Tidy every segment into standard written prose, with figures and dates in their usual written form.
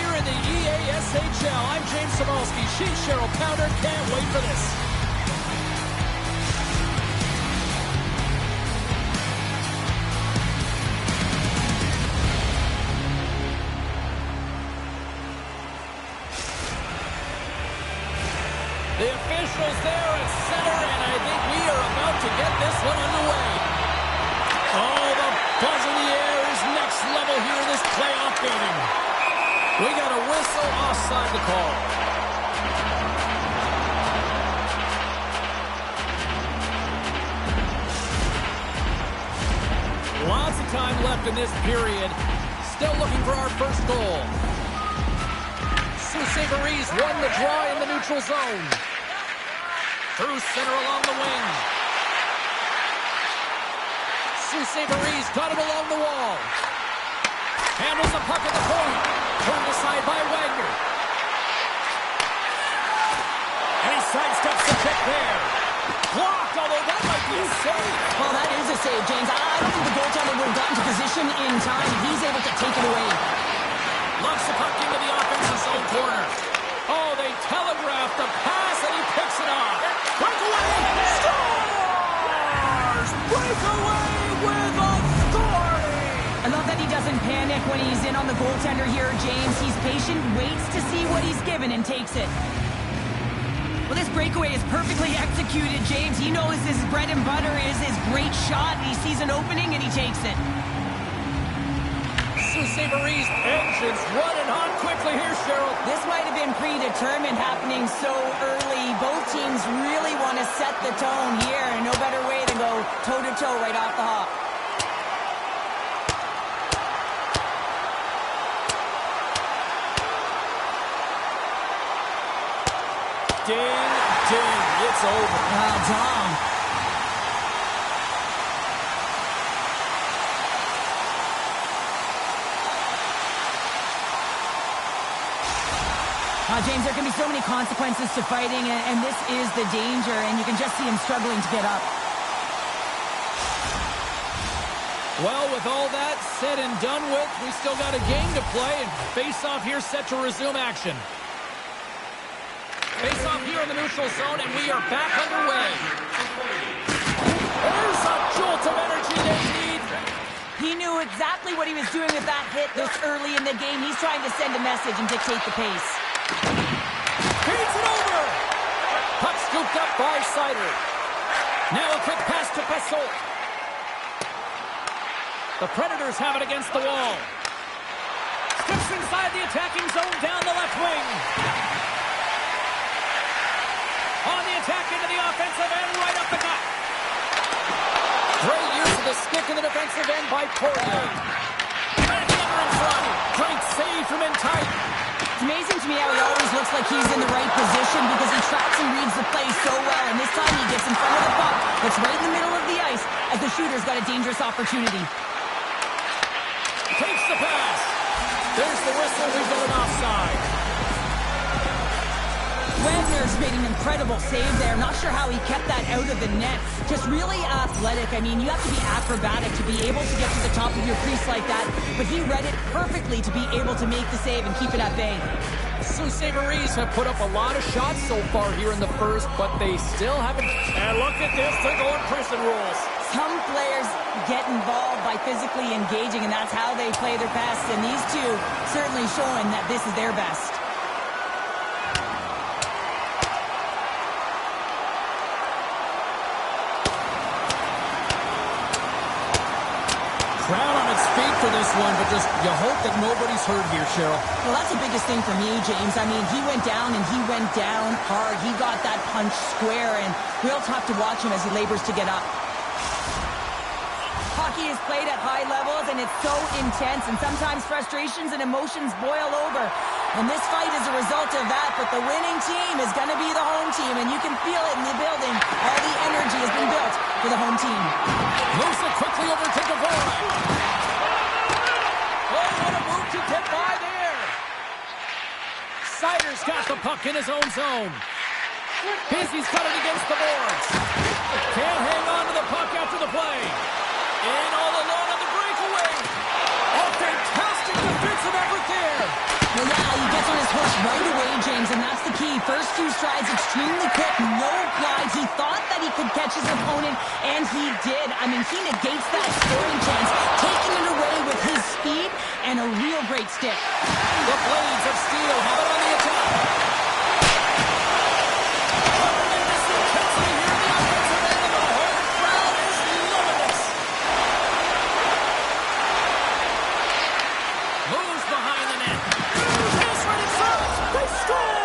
here in the EASHL. I'm James Cebulski. She's Cheryl Pounder. Can't wait for this. The officials there at center, and I think we are about to get this one underway. Oh, the buzz in the air is next level here in this playoff game. We got a whistle offside to call. Lots of time left in this period. Still looking for our first goal. Suburbans won the draw in the neutral zone. Through center along the wing. Suburbans got it along the wall. Handles the puck at the point. Turned aside by Wagner. And he sidesteps the kick there. Blocked, although that might be a save. Well, that is a save, James. I don't think the goaltender would have gotten to position in time. He's able to take it away. Locks the puck into the offense's own corner. Oh, they telegraphed the pass, and he picks it off. Breakaway! Scores! Breakaway with authority! I love that he doesn't panic when he's in on the goaltender here, James. He's patient, waits to see what he's given, and takes it. Well, this breakaway is perfectly executed, James. He knows his bread and butter is his great shot. He sees an opening, and he takes it. Suburbans engines running on quickly here, Cheryl. This might have been predetermined, happening so early. Both teams really want to set the tone here, and no better way to go toe-to-toe right off the hop. Ding, ding, it's over. Wow, Tom. James, there can be so many consequences to fighting, and this is the danger, and you can just see him struggling to get up. Well, with all that said and done with, we still got a game to play, and face-off here set to resume action. Face-off here in the neutral zone, and we are back underway. There's a jolt of energy they need. He knew exactly what he was doing with that hit this early in the game. He's trying to send a message and dictate the pace. Feeds it over. Puck scooped up by Sider. Now a quick pass to Passol. The Predators have it against the wall. Steps inside the attacking zone down the left wing. On the attack into the offensive end, right up the gut. Great use of the stick in the defensive end by Poirier. Back in front. Great save from in tight. It's amazing to me how he always looks like he's in the right position because he tracks and reads the play so well, and this time he gets in front of the puck that's right in the middle of the ice as the shooter's got a dangerous opportunity. Takes the pass. There's the whistle. We've got an offside. Wagner's made an incredible save there. Not sure how he kept that out of the net. Just really athletic. I mean, you have to be acrobatic to be able to get to the top of your crease like that, but he read it perfectly to be able to make the save and keep it at bay. Suburbans have put up a lot of shots so far here in the first, but they still haven't. And look at this. They're going prison rules. Some players get involved by physically engaging, and that's how they play their best, and these two certainly showing that this is their best. Crowd on its feet for this one, but just you hope that nobody's hurt here, Cheryl. Well, that's the biggest thing for me, James. I mean, he went down, and he went down hard. He got that punch square, and we'll have to watch him as he labors to get up. Hockey is played at high levels, and it's so intense, and sometimes frustrations and emotions boil over. And this fight is a result of that, but the winning team is going to be the home team, and you can feel it in the building. All the energy has been built for the home team. Moves it quickly over to Dvorak. Oh, what a move to get by there. Sider's got the puck in his own zone. Pizzi's got it against the boards. Can't hang on to the puck after the play. In all alone on the breakaway. Oh, fantastic defensive effort there. Well, yeah, hooked right away, James, and that's the key. First few strides, extremely quick, no glide. He thought that he could catch his opponent, and he did. I mean, he negates that scoring chance, taking it away with his speed and a real great stick. The Blades of Steel have it on the attack. Tremendous intensity here in the offensive end, and the home crowd is loving this. Moves behind the net. Pass right in front. They score!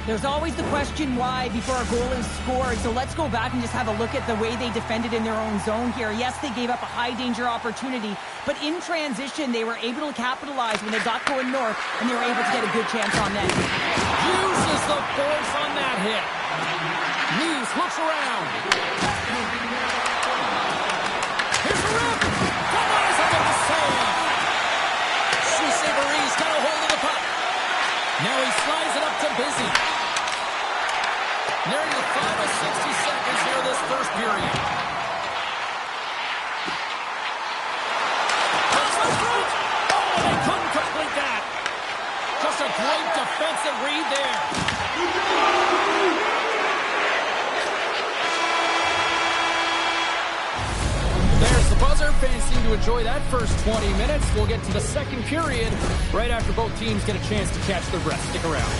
There's always the question why before a goal is scored, so let's go back and just have a look at the way they defended in their own zone here. Yes, they gave up a high-danger opportunity, but in transition, they were able to capitalize when they got going north, and they were able to get a good chance on net. Uses the force on that hit. Neves looks around. Here's the rip. Flies up at the save. Suburbans got a hold of the puck. Now he slides it up to Busy. Nearing the final 60 seconds here this first period. Oh, they couldn't complete that. Just a great defensive read there. There's the buzzer. Fans seem to enjoy that first 20 minutes. We'll get to the second period right after both teams get a chance to catch their breath. Stick around.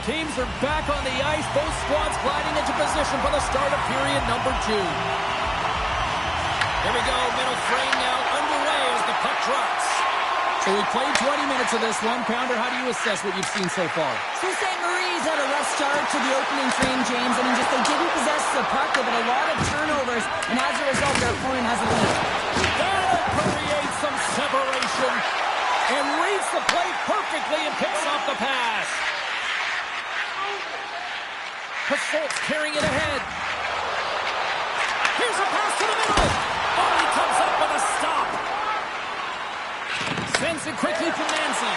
Teams are back on the ice. Both squads gliding into position for the start of period number 2. Here we go. Middle frame now underway as the puck drops. So we played 20 minutes of this one. Pounder, how do you assess what you've seen so far? So St. Marie's had a rough start to the opening frame, James. I mean, just they didn't possess the puck. They've had a lot of turnovers, and as a result, their opponent has a lead. That'll create some separation and reads the play perfectly and picks off the pass. Pasol's carrying it ahead. Here's a pass to the middle. Oh, he comes up with a stop. Sends it quickly from Nancy.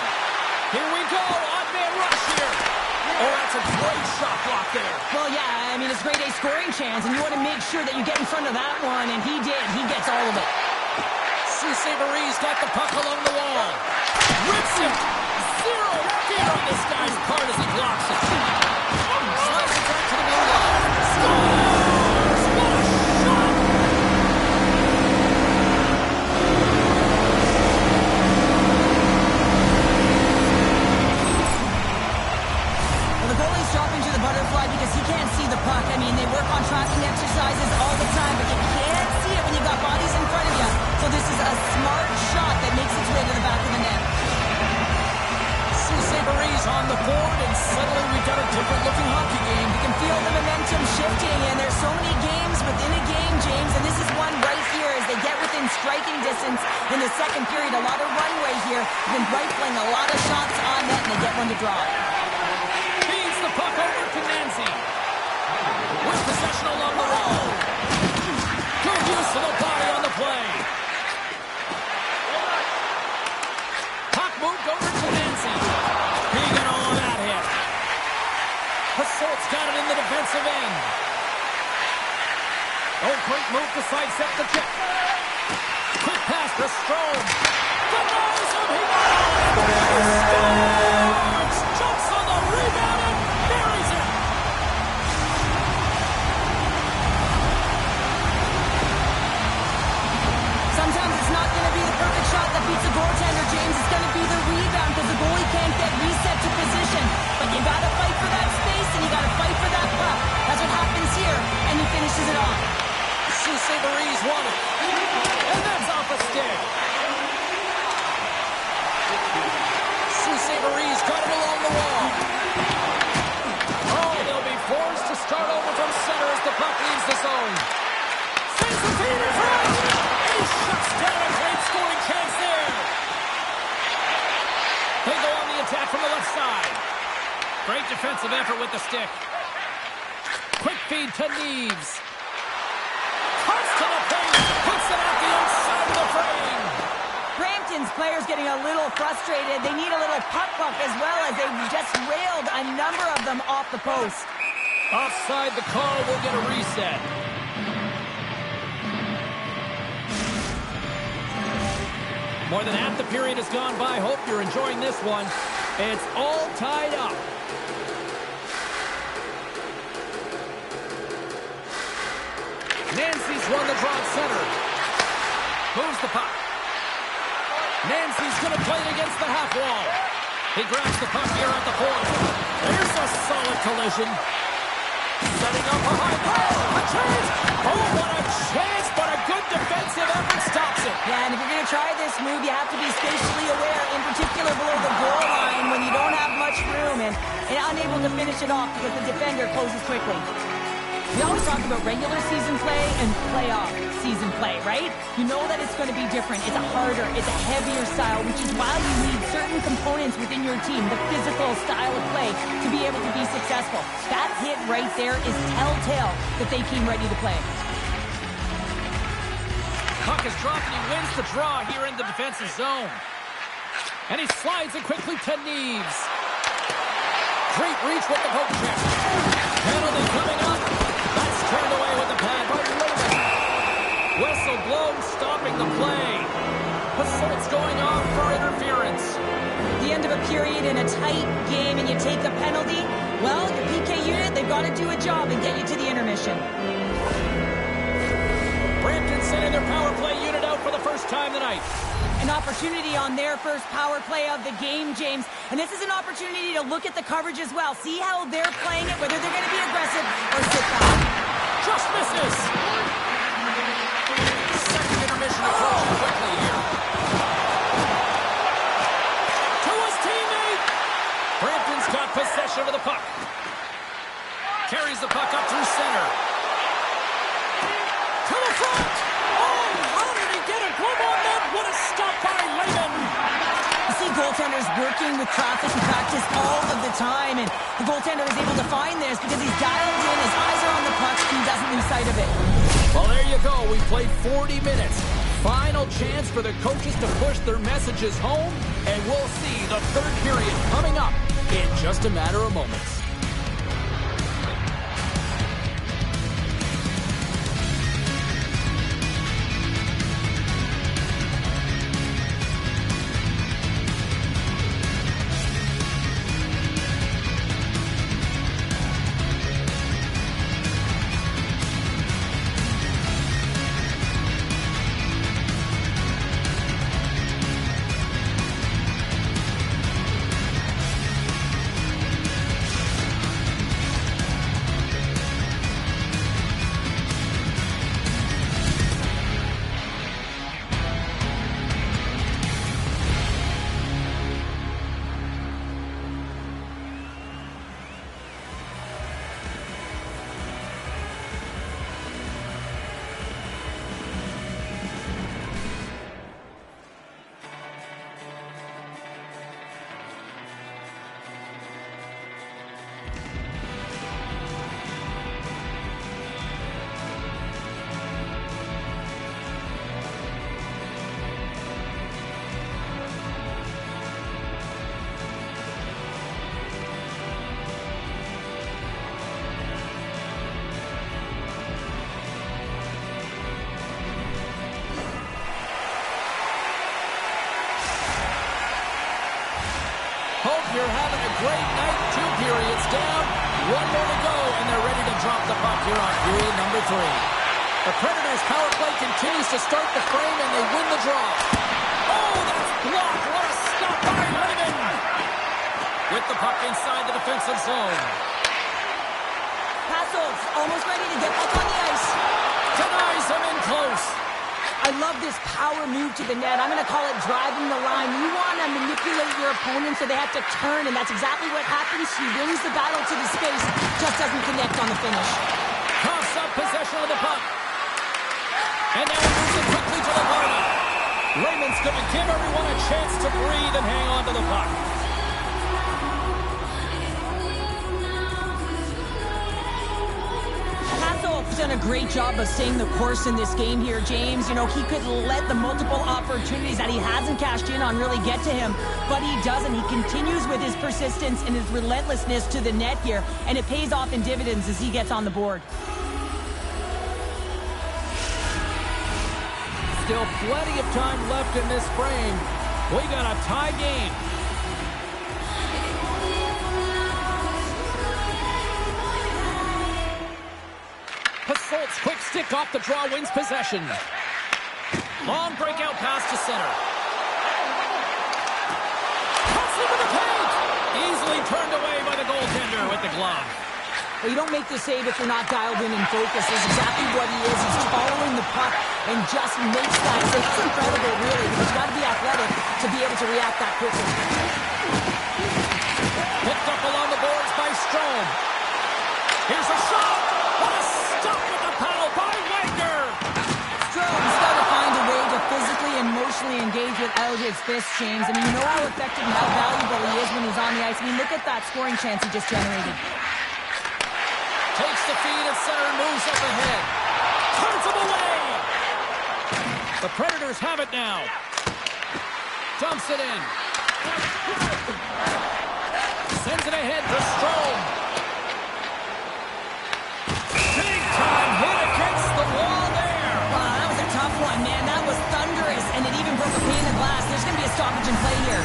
Here we go. Odd man rush here. Oh, that's a great shot block there. Well, yeah, I mean, it's a grade A scoring chance, and you want to make sure that you get in front of that one, and he did. He gets all of it. Suburbans got the puck along the wall. Rips it. Zero fear on this guy's part as he blocks it. Slides it back to the blue line. Scores! What a shot! Well, the goalie's dropping to the butterfly because he can't see the puck. I mean, they work on tracking exercises all the time, but you can't see it when you've got bodies in front of you. So this is a smart shot that makes its way to the back of the net. Suburbans on the board, and suddenly we've got a different looking hockey game. You can feel shifting, and there's so many games within a game, James, and this is one right here as they get within striking distance in the second period. A lot of runway here. Been rifling a lot of shots on net, and they get one to draw. Feeds the puck over to Nancy. With possession along the wall. Good use of the body on the play. Puck moved over to Nancy. Keegan all of that hit. Hassolt's got it in the defensive end. Oh, great move to sidestep the check. Quick pass to Strome. Denies him. He scores! Jumps on the rebound and buries it. Sometimes it's not going to be the perfect shot that beats a goaltender, James. It's going to be the rebound because the goalie can't get reset to position. But you got to fight for that space and you got to fight for that puck. That's what happens here, and he finishes it off. Suburbans won it. And that's off a stick. Suburbans got it along the wall. Oh, they'll be forced to start over from center as the puck leaves the zone. Sends the feed in front. And he shuts down a great scoring chance there. They go on the attack from the left side. Great defensive effort with the stick. Quick feed to Neves. Cuts to the paint. Puts it out the outside of the frame. Brampton's players getting a little frustrated. They need a little puck as well as they just railed a number of them off the post. Offside the call will get a reset. More than half the period has gone by. Hope you're enjoying this one. It's all tied up. Nancy's won the draw at center. Moves the puck. Nancy's going to play it against the half wall. He grabs the puck here at the point. There's a solid collision. Setting up a high power. A chance. Oh, what a chance, but a good defensive effort stops it. Yeah, and if you're going to try this move, you have to be spatially aware, in particular below the goal line when you don't have much room and unable to finish it off because the defender closes quickly. We always talk about regular season play and playoff season play, right? You know that it's going to be different. It's a harder, it's a heavier style, which is why you need certain components within your team, the physical style of play, to be able to be successful. That hit right there is telltale that they came ready to play. Puck is dropped and he wins the draw here in the defensive zone. And he slides it quickly to Neves. Great reach with the poke check. Penalty coming up. That's turned away with the pad by Lehman. Whistle blown, stopping the play. Hassolt's going off for interference. The end of a period in a tight game and you take a penalty, well, your PK unit, they've got to do a job and get you to the intermission. Brampton sending their power play unit out for the first time tonight. An opportunity on their first power play of the game, James. And this is an opportunity to look at the coverage as well. See how they're playing it, whether they're going to be aggressive or sit back. Just misses. Second intermission approaching quickly here. To his teammate. Brampton's got possession of the puck. Carries the puck up through center. To the front. Oh, how did he get a glove on that? What a stop by Lehman. You see goaltenders working with traffic in practice all of the time, and the goaltender is able to find this because he's dialed in, his eyes are on the puck, and he doesn't lose sight of it. Well, there you go. We played 40 minutes. Final chance for the coaches to push their messages home, and we'll see the third period coming up in just a matter of moments. great night. 2 periods down. 1 more to go, and they're ready to drop the puck here on period number 3. The Predators' power play continues to start the frame, and they win the draw. Oh, that's blocked. What a stop by Raymond. With the puck inside the defensive zone. Castles almost ready to get back on the ice. Denies him in close. I love this power move to the net. I'm going to call it driving the line. You want to manipulate your opponent so they have to turn, and that's exactly what happens. He wins the battle to the space, just doesn't connect on the finish. Coughs up possession of the puck. And now he moves it quickly to the corner. Raymond's going to give everyone a chance to breathe and hang on to the puck. Hassel's done a great job of staying the course in this game here, James. You know, he could let the multiple opportunities that he hasn't cashed in on really get to him, but he doesn't. He continues with his persistence and his relentlessness to the net here, and it pays off in dividends as he gets on the board. Still plenty of time left in this frame. We got a tie game. Pasolt's quick stick off the draw wins possession. Long breakout pass to center. Cuts into the paint. Easily turned away by the goaltender with the glove. Well, you don't make the save if you're not dialed in and focused. That's exactly what he is. He's following the puck and just makes that save. It's incredible, really, because you've got to be athletic to be able to react that quickly. Picked up along the boards by Strome. Here's a shot. What a stop with the paddle by Wagner. Strome's got to find a way to physically and emotionally engage without his fists, James. I mean, you know how effective and how valuable he is when he's on the ice. I mean, look at that scoring chance he just generated. Takes the feed at center and moves up ahead. Turns him away. The Predators have it now. Dumps it in. Sends it ahead to Strome. Big time hit against the wall there. Wow, that was a tough one, man. That was thunderous, and it even broke a pane of glass. There's going to be a stoppage in play here.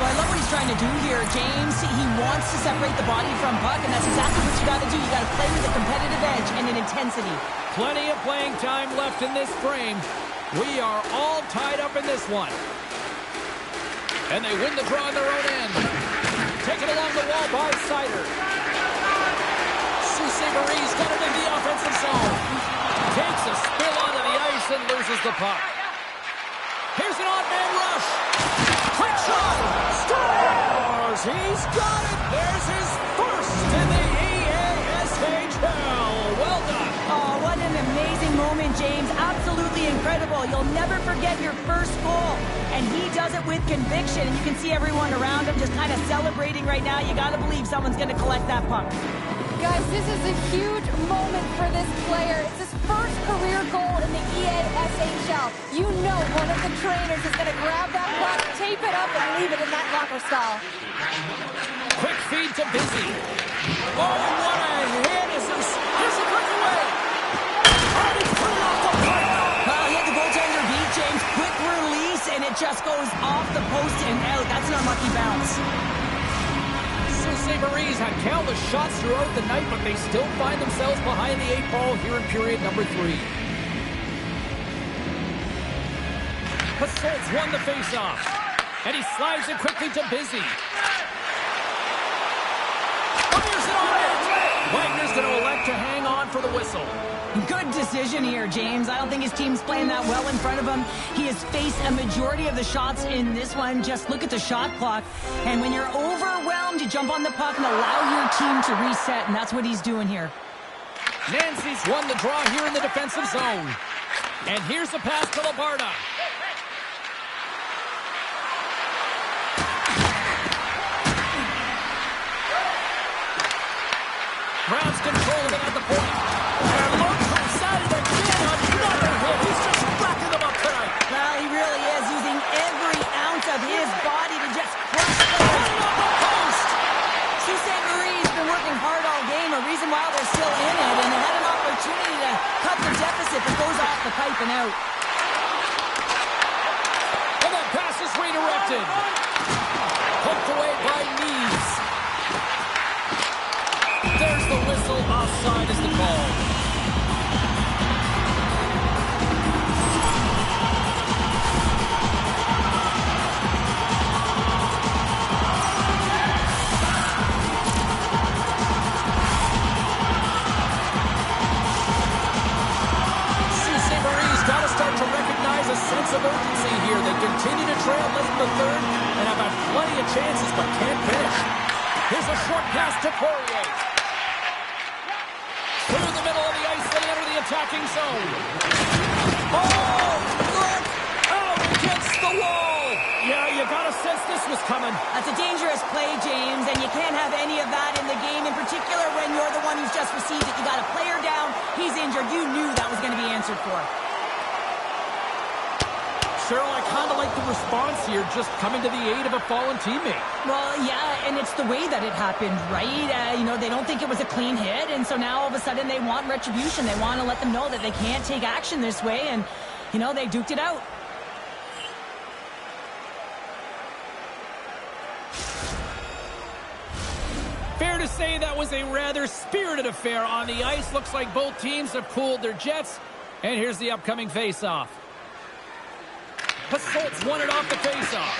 Well, I love what he's trying to do here, James. He wants to separate the body from puck, and that's exactly what you got to do. You got to play with a competitive edge and an intensity. Plenty of playing time left in this frame. We are all tied up in this one. And they win the draw on their own end. Taken along the wall by Sider. Saint-Marie's got it in the offensive zone. Takes a spill onto the ice and loses the puck. Here's an odd man rush. Quick shot. Scores. He's got it. There's his first in the EASHL. Well done. Oh, what an amazing moment, James. Absolutely incredible. You'll never forget your first goal. And he does it with conviction. And you can see everyone around him just kind of celebrating right now. You got to believe someone's going to collect that puck. Guys, this is a huge moment for this player. It's his first career goal in the EASHL. You know one of the trainers is going to grab that puck, tape it up, and leave it in that locker style. Quick feed to Busy. Oh, what a hit. Here's a breakaway. Oh, he's put it off the plate. Well, he had the goaltender beat, James. Quick release, and it just goes off the post and out. That's an unlucky bounce. Saint-Marie's had countless shots throughout the night, but they still find themselves behind the 8 ball here in period number 3. Pasolt's won the faceoff, and he slides it quickly to Busy. Fires it on it! Wagner's going to elect to hang on for the whistle. Good decision here, James. I don't think his team's playing that well in front of him. He has faced a majority of the shots in this one. Just look at the shot clock. And when you're overwhelmed, you jump on the puck and allow your team to reset, and that's what he's doing here. Nancy's won the draw here in the defensive zone. And here's the pass to Labarda. Brown's controlling it at the point. And look from Saturday again, another hit. He's just racking them up tonight. Well, he really is using every ounce of his body to just crush players. Right on the post. Sault Ste. Marie's been working hard all game, a reason why they're still in it, and they had an opportunity to cut the deficit, but goes off the pipe and out. And that pass is redirected. Poked away by Neves. whistle. Offside is the call. A sense of urgency here. They continue to trail late in the third and have had plenty of chances but can't finish. Here's a short pass to Poirier. Through the middle of the ice, they enter the attacking zone. Oh, look! Out against the wall! Yeah, you gotta sense this was coming. That's a dangerous play, James, and you can't have any of that in the game, in particular when you're the one who's just received it. You got a player down, he's injured. You knew that was going to be answered for. Cheryl, I kind of like the response here, just coming to the aid of a fallen teammate. Well, yeah, and it's the way that it happened, right? You know, they don't think it was a clean hit, and so now all of a sudden they want retribution. They want to let them know that they can't take action this way, and, you know, they duked it out. Fair to say that was a rather spirited affair on the ice. Looks like both teams have cooled their jets, and here's the upcoming face-off. Pasolt's won it off the faceoff.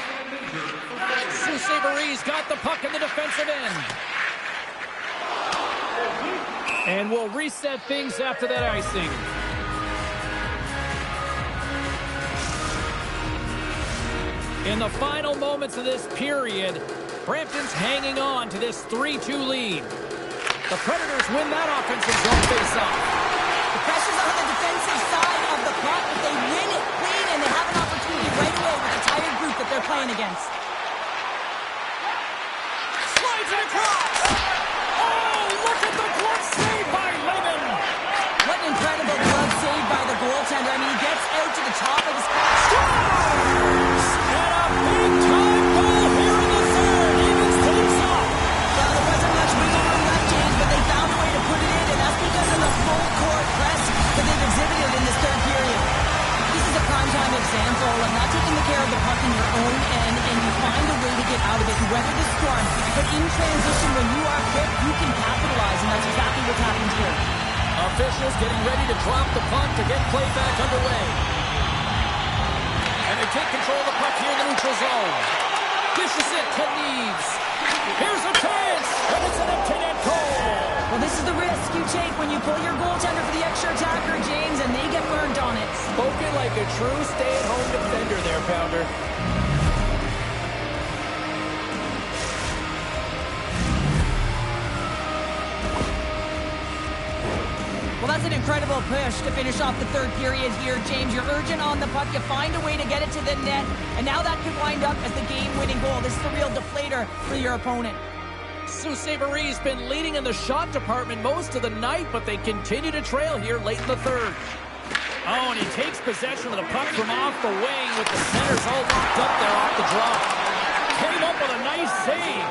Suburbans got the puck in the defensive end. And we'll reset things after that icing. In the final moments of this period, Brampton's hanging on to this 3-2 lead. The Predators win that offensive zone faceoff. The pressure's on the defensive side of the puck, but they win it clean, and they have an opportunity right away with the tired group that they're playing against. Slides it across! Oh, look at the glove save by Lehman! What an incredible glove save by the goaltender. I mean, he gets out to the top of his... Scores! And a big-time goal here in the third. Evens things up. Yeah, there wasn't much wiggle room left, James, but they found a way to put it in, and that's because of the full-court press that they've exhibited in this third period. This is a prime-time example of not taking the care of the puck in your own end, and you find a way to get out of it. You weather the storm, but in transition, when you are quick, you can capitalize, and that's exactly what's happened here. Officials getting ready to drop the puck to get play back underway. And they take control of the puck here in the neutral zone. Dishes it to Neves. Here's a chance, and it's an empty net goal. Well, this is the risk you take when you pull your goaltender for the extra attacker, James, and they get burned on it. Spoken like a true stay-at-home defender there, Pounder. Well, that's an incredible push to finish off the third period here, James. You're urgent on the puck. You find a way to get it to the net, and now that could wind up as the game-winning goal. This is a real deflator for your opponent. Suburbans been leading in the shot department most of the night, but they continue to trail here late in the third. Oh, and he takes possession of the puck from off the wing with the centers all locked up there off the drop. Came up with a nice save.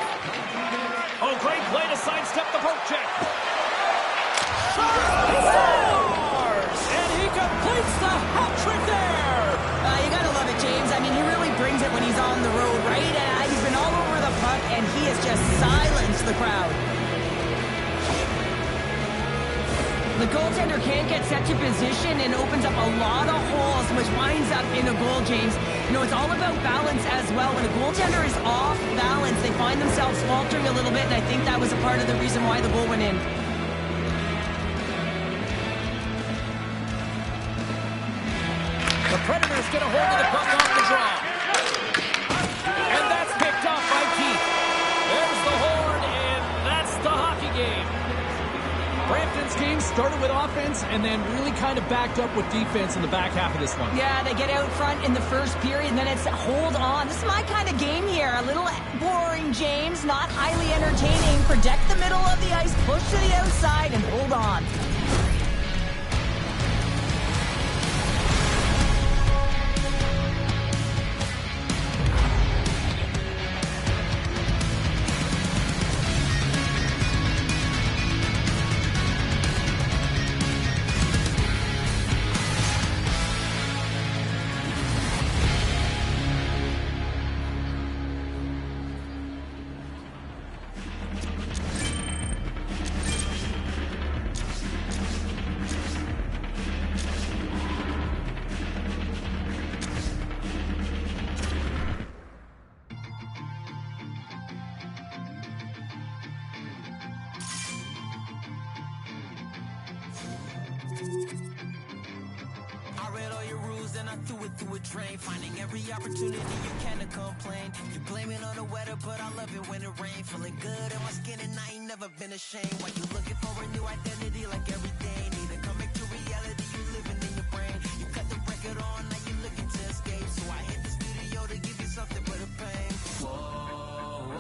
Oh, great play to sidestep the poke check. He scores! And he completes the hat trick there! You gotta love it, James. I mean, he really brings it when he's on the road, right? He's been all over the puck, and he has just silenced the crowd. The goaltender can't get set to position and opens up a lot of holes, which winds up in a goal, James. You know, it's all about balance as well. When a goaltender is off balance, they find themselves faltering a little bit, and I think that was a part of the reason why the goal went in. The Predators get a hold of the puck off the draw. And that's picked off by Keith. There's the horn, and that's the hockey game. Brampton's game started with offense and then really kind of backed up with defense in the back half of this one. Yeah, they get out front in the first period, and then it's hold on. This is my kind of game here. A little boring, James, not highly entertaining. Protect the middle of the ice, push to the outside, and hold on. to a drain, finding every opportunity you can to complain. You blame it on the weather, but I love it when it rains. Feeling good in my skin and I ain't never been ashamed. While you looking for a new identity,